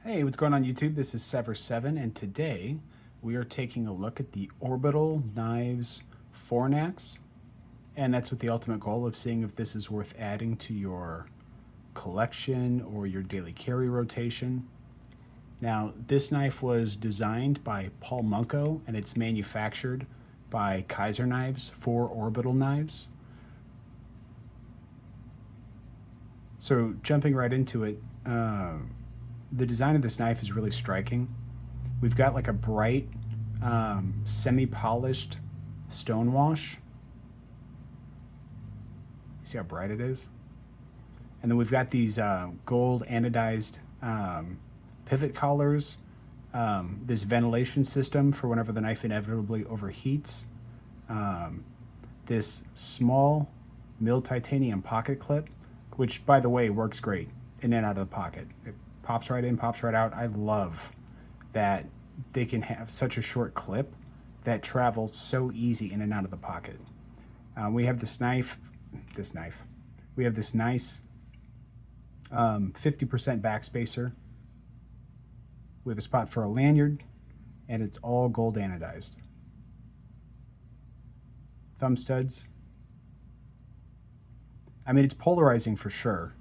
Hey, what's going on YouTube? This is Sever7, and today we are taking a look at the Orbital Knives Fornax, and that's with the ultimate goal of seeing if this is worth adding to your collection or your daily carry rotation. Now, this knife was designed by Paul Munko, and it's manufactured by Kaiser Knives for Orbital Knives. So jumping right into it, the design of this knife is really striking. We've got like a bright, semi-polished stone wash. You see how bright it is? And then we've got these gold anodized pivot collars, this ventilation system for whenever the knife inevitably overheats, this small milled titanium pocket clip, which, by the way, works great in and out of the pocket. It pops right in, pops right out. I love that they can have such a short clip that travels so easy in and out of the pocket. We have this knife. We have this nice 50% backspacer. We have a spot for a lanyard, and it's all gold anodized. Thumb studs. I mean, it's polarizing for sure.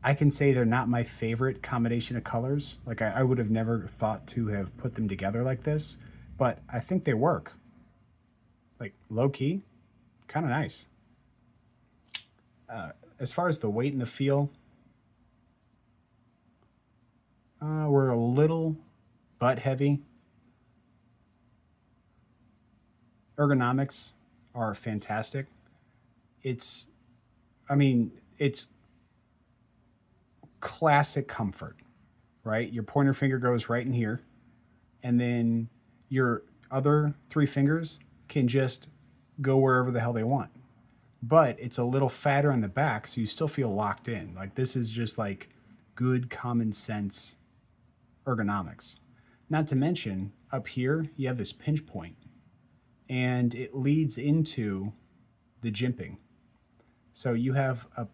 I can say they're not my favorite combination of colors. Like, I would have never thought to have put them together like this, but I think they work. Like, low key, kind of nice. As far as the weight and the feel, we're a little butt heavy. Ergonomics are fantastic. It's, I mean, it's classic comfort, right? Your pointer finger goes right in here, and then your other three fingers can just go wherever the hell they want. But it's a little fatter on the back, so you still feel locked in. Like, this is just like good common sense ergonomics. Not to mention, up here, you have this pinch point, and it leads into the jimping. So you have a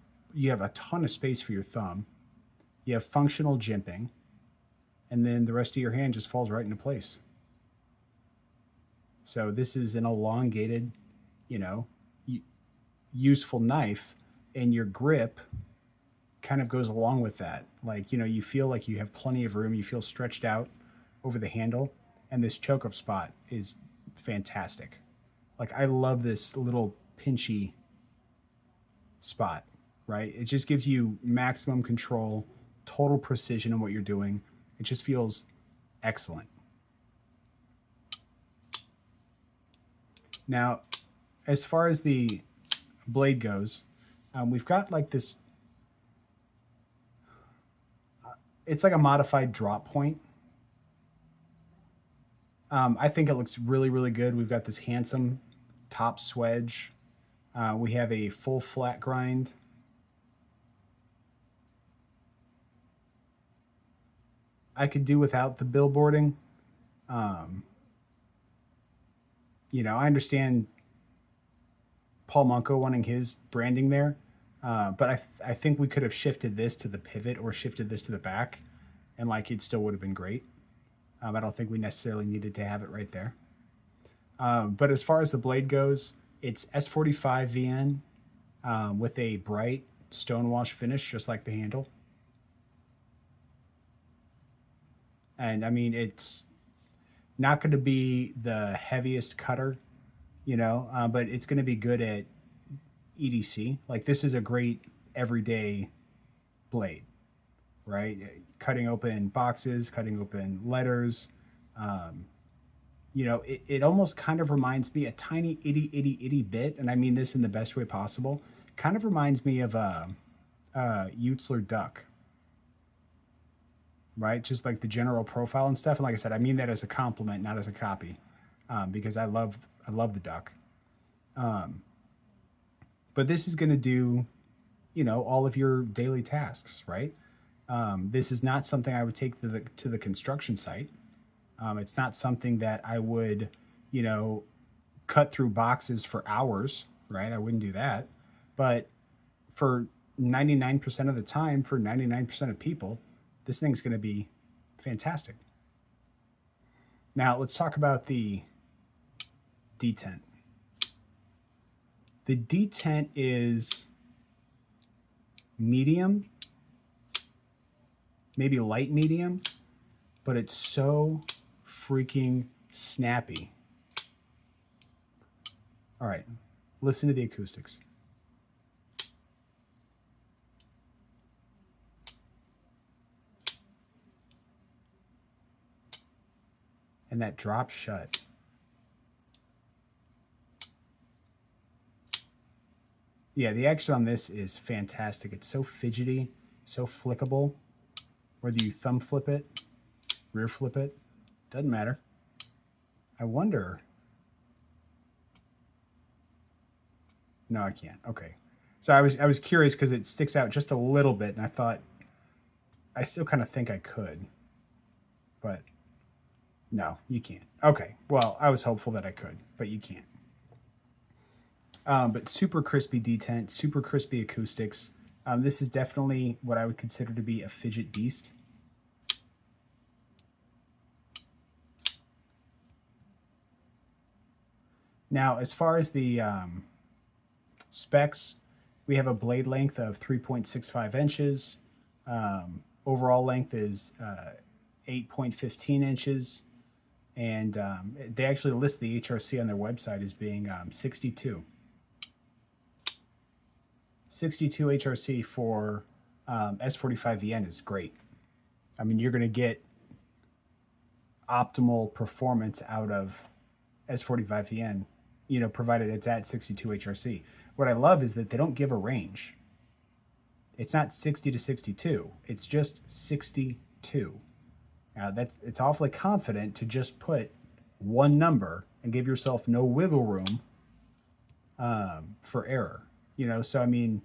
ton of space for your thumb. You have functional jimping, and then the rest of your hand just falls right into place. So this is an elongated, you know, useful knife, and your grip kind of goes along with that. Like, you feel like you have plenty of room. You feel stretched out over the handle, and this choke up spot is fantastic. Like, I love this little pinchy spot, right? It just gives you maximum control, total precision in what you're doing. It just feels excellent. Now, as far as the blade goes, we've got like this, it's like a modified drop point. I think it looks really, really good. We've got this handsome top swedge. We have a full flat grind. I could do without the billboarding. I understand Paul Munko wanting his branding there, but I think we could have shifted this to the pivot or shifted this to the back, and like it still would have been great. I don't think we necessarily needed to have it right there. But as far as the blade goes, it's S45 VN with a bright stonewash finish, just like the handle. And I mean, it's not going to be the heaviest cutter, but it's going to be good at EDC. Like, this is a great everyday blade, right? Cutting open boxes, cutting open letters. It almost kind of reminds me a tiny itty bit, and I mean this in the best way possible. Kind of reminds me of a Utzler duck, right? Just like the general profile and stuff. And like I said, I mean that as a compliment, not as a copy, because I love the duck. But this is going to do, all of your daily tasks, right? This is not something I would take to the construction site. It's not something that I would, cut through boxes for hours, right? I wouldn't do that. But for 99% of the time for 99% of people, this thing's going to be fantastic. Now let's talk about the Detent. The Detent is medium, maybe light medium, but it's so freaking snappy. All right, listen to the acoustics. And that drop shut. Yeah, the action on this is fantastic. It's so fidgety, so flickable. Whether you thumb flip it, rear flip it, doesn't matter. I wonder. No, I can't. Okay. So I was curious because it sticks out just a little bit, and I thought I still kind of think I could, but no, you can't. Okay. Well, I was hopeful that I could, but you can't. But super crispy detent, super crispy acoustics. This is definitely what I would consider to be a fidget beast. Now, as far as the specs, we have a blade length of 3.65 inches. Overall length is 8.15 inches. And they actually list the HRC on their website as being 62. 62 HRC for S45VN is great. I mean, you're going to get optimal performance out of S45VN, you know, provided it's at 62 HRC. What I love is that they don't give a range. It's not 60 to 62. It's just 62. Now, it's awfully confident to just put one number and give yourself no wiggle room for error. You know, so I mean,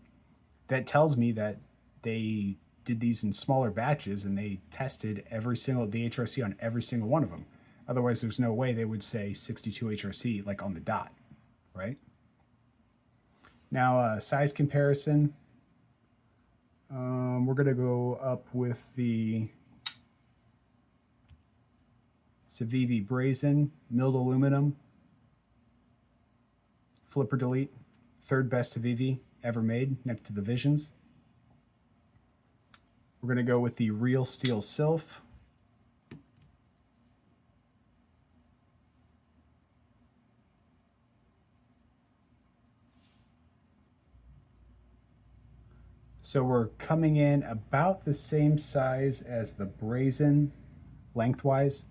that tells me that they did these in smaller batches and they tested the HRC on every single one of them. Otherwise, there's no way they would say 62 HRC like on the dot, right? Now, size comparison. We're going to go up with the Civivi Brazen, milled aluminum, flipper delete, third best Civivi ever made next to the Visions. We're going to go with the Real Steel Sylph. So we're coming in about the same size as the Brazen lengthwise,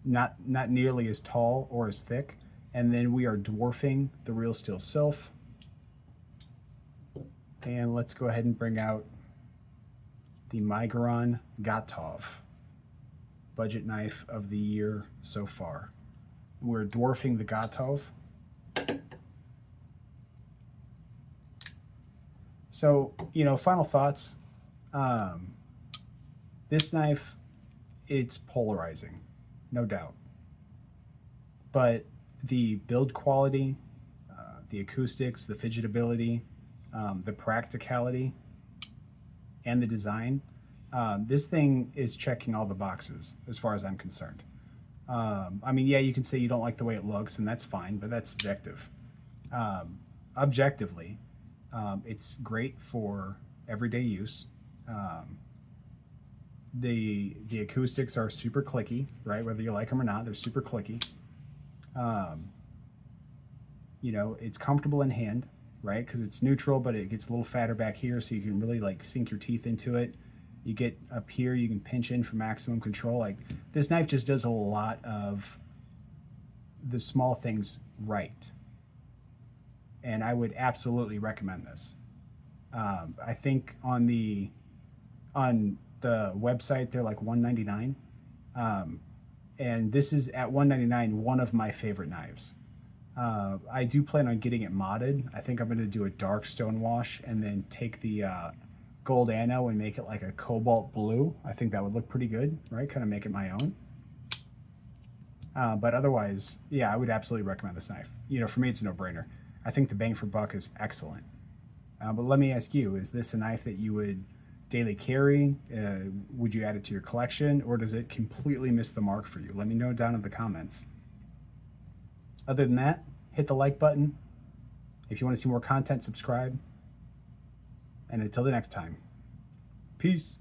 not nearly as tall or as thick. And then we are dwarfing the Real Steel Sylph. And let's go ahead and bring out the Migron Gatov, budget knife of the year so far. We're dwarfing the Gatov. So, you know, final thoughts. This knife, it's polarizing, no doubt. But the build quality, the acoustics, the fidgetability, the practicality, and the design, this thing is checking all the boxes as far as I'm concerned. I mean, yeah, you can say you don't like the way it looks, and that's fine, but that's subjective. Objectively, it's great for everyday use. The acoustics are super clicky, right? Whether you like them or not, they're super clicky. You know, it's comfortable in hand, right? Because it's neutral, but it gets a little fatter back here, so you can really like sink your teeth into it. You get up here, you can pinch in for maximum control. Like, this knife just does a lot of the small things right. And I would absolutely recommend this. I think on the website they're like $199, and this is at $199 one of my favorite knives. I do plan on getting it modded. I think I'm going to do a dark stone wash and then take the gold anno and make it like a cobalt blue. I think that would look pretty good, right? Kind of make it my own. But otherwise, yeah, I would absolutely recommend this knife. You know, for me, it's a no-brainer. I think the bang for buck is excellent. But let me ask you, is this a knife that you would daily carry? Would you add it to your collection, or does it completely miss the mark for you? Let me know down in the comments. Other than that, hit the like button. If you want to see more content, subscribe. And until the next time, peace.